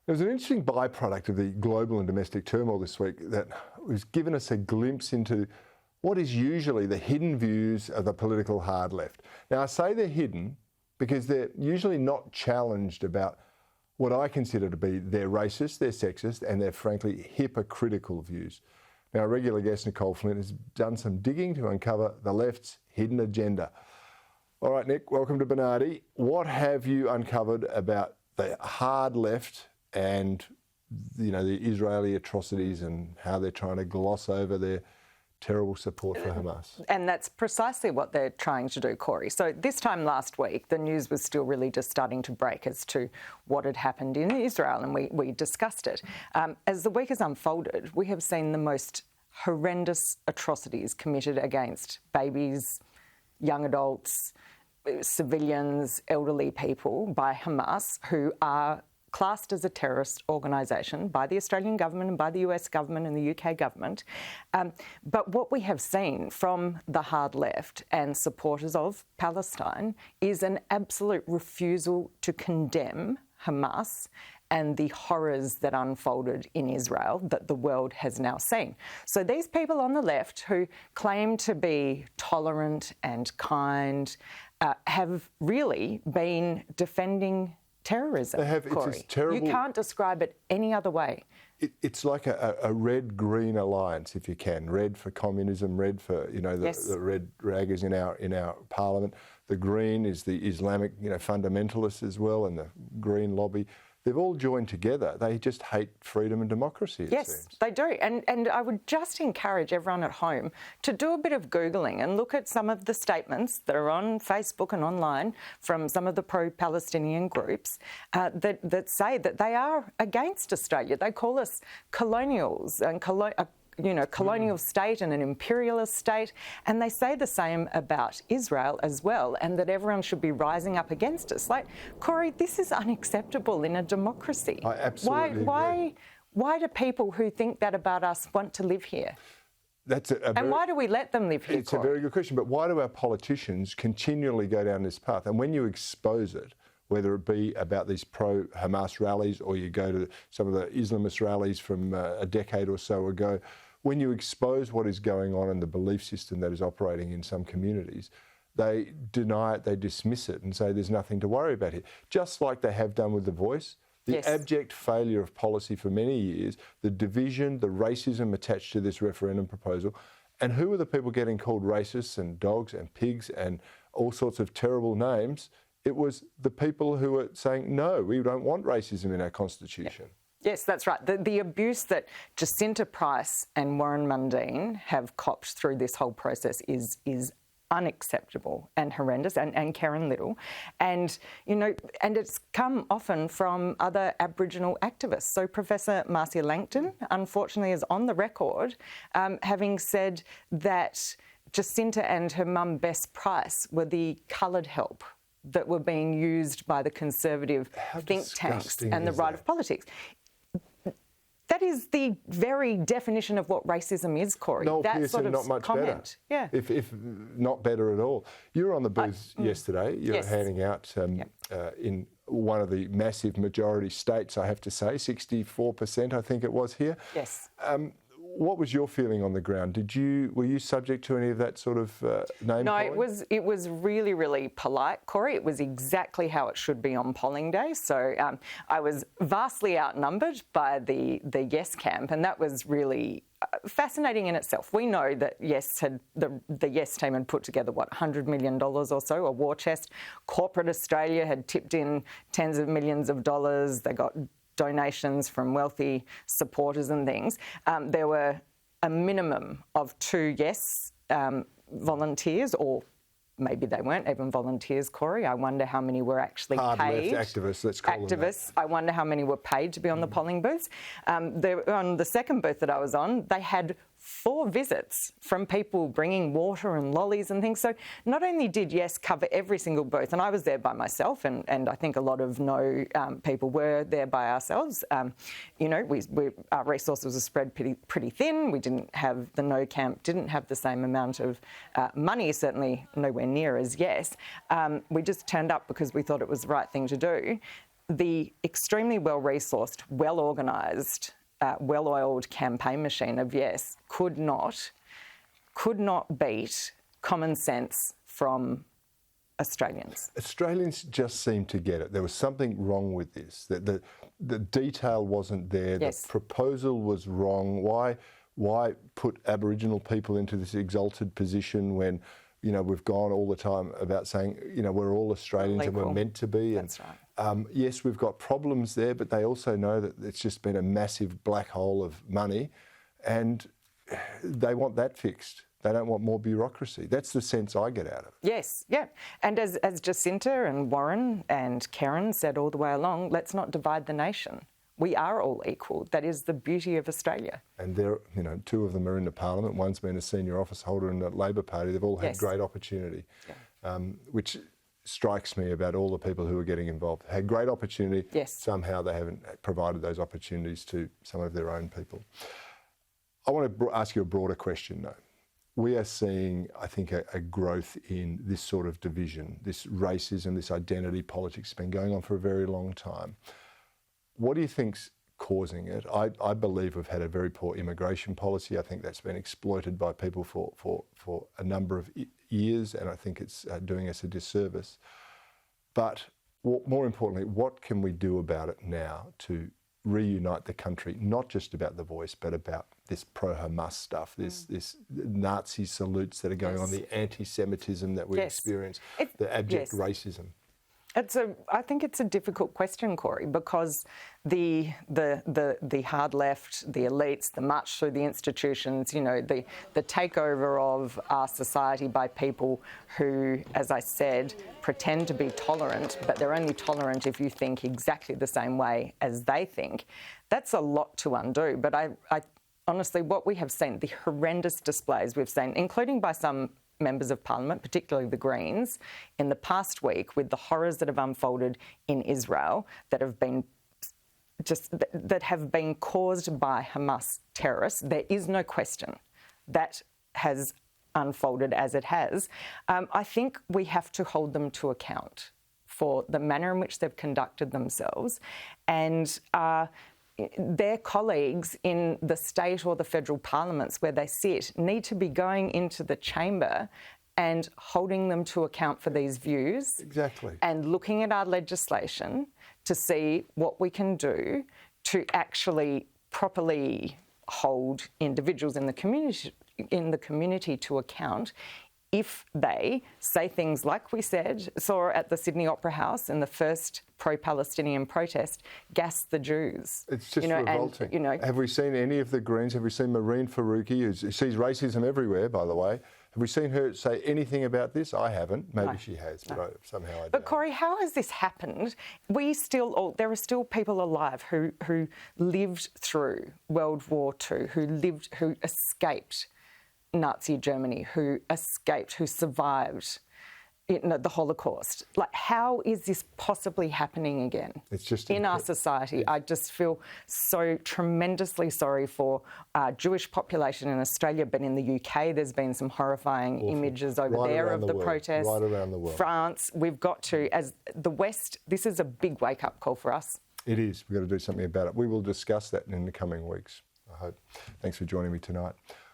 There was an interesting byproduct of the global and domestic turmoil this week that was given us a glimpse into what is usually the hidden views of the political hard left. Now, I say they're hidden because they're usually not challenged about what I consider to be their racist, their sexist, and their frankly hypocritical views. Now, our regular guest Nicolle Flint has done some digging to uncover the left's hidden agenda. All right, Nick, welcome to Bernardi. What have you uncovered about the hard left and, the Israeli atrocities and how they're trying to gloss over their terrible support for Hamas? And that's precisely what they're trying to do, Cory. So this time last week, the news was still really just starting to break as to what had happened in Israel, and we discussed it. As the week has unfolded, we have seen the most horrendous atrocities committed against babies, young adults, civilians, elderly people by Hamas, who are classed as a terrorist organisation by the Australian government and by the US government and the UK government. But what we have seen from the hard left and supporters of Palestine is an absolute refusal to condemn Hamas and the horrors that unfolded in Israel that the world has now seen. So these people on the left who claim to be tolerant and kind have really been defending terrorism. They have. Cory. It's terrible. You can't describe it any other way. It's like a red-green alliance, if you can. Red for communism, red for the red raggers in our parliament. The green is the Islamic fundamentalists as well, and the green lobby. They've all joined together. They just hate freedom and democracy, it seems. They do. And I would just encourage everyone at home to do a bit of Googling and look at some of the statements that are on Facebook and online from some of the pro-Palestinian groups that say that they are against Australia. They call us colonials and colonial state and an imperialist state, and they say the same about Israel as well, and that everyone should be rising up against us. Like, Cory, this is unacceptable in a democracy. I absolutely agree. Why do people who think that about us want to live here? And why do we let them live here, It's Cory? a very good question, but why do our politicians continually go down this path? And when you expose it, whether it be about these pro-Hamas rallies or you go to some of the Islamist rallies from a decade or so ago, when you expose what is going on in the belief system that is operating in some communities, they deny it, they dismiss it and say there's nothing to worry about here. Just like they have done with The Voice. The abject failure of policy for many years, the division, the racism attached to this referendum proposal. And who are the people getting called racists and dogs and pigs and all sorts of terrible names? It was the people who were saying, no, we don't want racism in our constitution. Yes, that's right. The abuse that Jacinta Price and Warren Mundine have copped through this whole process is unacceptable and horrendous, and Karen Little. And it's come often from other Aboriginal activists. So Professor Marcia Langton, unfortunately, is on the record having said that Jacinta and her mum, Bess Price, were the coloured help that were being used by the conservative think tanks and the right of politics. That is the very definition of what racism is, Cory. Noel that Pearson, sort of not much comment. better. Yeah. If not better at all. You were on the booth yesterday. You were handing out in one of the massive majority states, I have to say, 64%, I think it was here. Yes. What was your feeling on the ground? Were you subject to any of that sort of name calling? No, it was really, really polite, Cory. It was exactly how it should be on polling day. So I was vastly outnumbered by the Yes camp, and that was really fascinating in itself. We know that the Yes team had put together, $100 million or so, a war chest. Corporate Australia had tipped in tens of millions of dollars. They got donations from wealthy supporters and things. There were a minimum of 2 Yes volunteers, or maybe they weren't even volunteers, Cory. I wonder how many were actually paid. Left activists, let's call them that. I wonder how many were paid to be on the polling booths. On the second booth that I was on, they had 4 visits from people bringing water and lollies and things. So not only did Yes cover every single booth, and I was there by myself, and I think a lot of No people were there by ourselves. Our resources were spread pretty thin. The No camp didn't have the same amount of money, certainly nowhere near as Yes. We just turned up because we thought it was the right thing to do. the extremely well-resourced, well-organised, well-oiled campaign machine of Yes could not beat common sense from Australians. Australians just seem to get it. There was something wrong with this. The detail wasn't there. Yes. The proposal was wrong. Why put Aboriginal people into this exalted position when, we've gone all the time about saying, we're all Australians and we're meant to be. That's right. Yes, we've got problems there, but they also know that it's just been a massive black hole of money, and they want that fixed. They don't want more bureaucracy. That's the sense I get out of it. Yes, yeah. And as Jacinta and Warren and Karen said all the way along, let's not divide the nation. We are all equal. That is the beauty of Australia. And there, two of them are in the parliament. One's been a senior office holder in the Labor Party. They've all had great opportunity, which strikes me about all the people who are getting involved. Had great opportunity. Yes. Somehow they haven't provided those opportunities to some of their own people. I want to ask you a broader question, though. We are seeing, I think, a growth in this sort of division, this racism, this identity politics has been going on for a very long time. What do you think's causing it? I believe we've had a very poor immigration policy. I think that's been exploited by people for a number of years, and I think it's doing us a disservice. But more importantly, what can we do about it now to reunite the country, not just about the voice, but about this pro-Hamas stuff, this Nazi salutes that are going on, the anti-Semitism that we experience, the abject racism? I think it's a difficult question, Cory, because the hard left, the elites, the march through the institutions, the takeover of our society by people who, as I said, pretend to be tolerant, but they're only tolerant if you think exactly the same way as they think. That's a lot to undo. But I honestly, what we have seen, the horrendous displays we've seen, including by some members of parliament, particularly the Greens, in the past week with the horrors that have unfolded in Israel that have been caused by Hamas terrorists. There is no question that has unfolded as it has. I think we have to hold them to account for the manner in which they've conducted themselves, and their colleagues in the state or the federal parliaments where they sit need to be going into the chamber and holding them to account for these views. Exactly. And looking at our legislation to see what we can do to actually properly hold individuals in the community to account if they say things like we saw at the Sydney Opera House in the first pro-Palestinian protest, gas the Jews. It's just revolting. Have we seen any of the Greens? Have we seen Marine Faruqi, who sees racism everywhere, by the way? Have we seen her say anything about this? I haven't. Maybe she has, but somehow I don't. But Cory, how has this happened? There are still people alive who lived through World War II, who escaped Nazi Germany, who survived the Holocaust. Like, how is this possibly happening again? It's just in our society. I just feel so tremendously sorry for our Jewish population in Australia, but in the UK there's been some horrifying images over there of the protests. Right around the world. France, we've got to, as the West, this is a big wake-up call for us. It is. We've got to do something about it. We will discuss that in the coming weeks, I hope. Thanks for joining me tonight.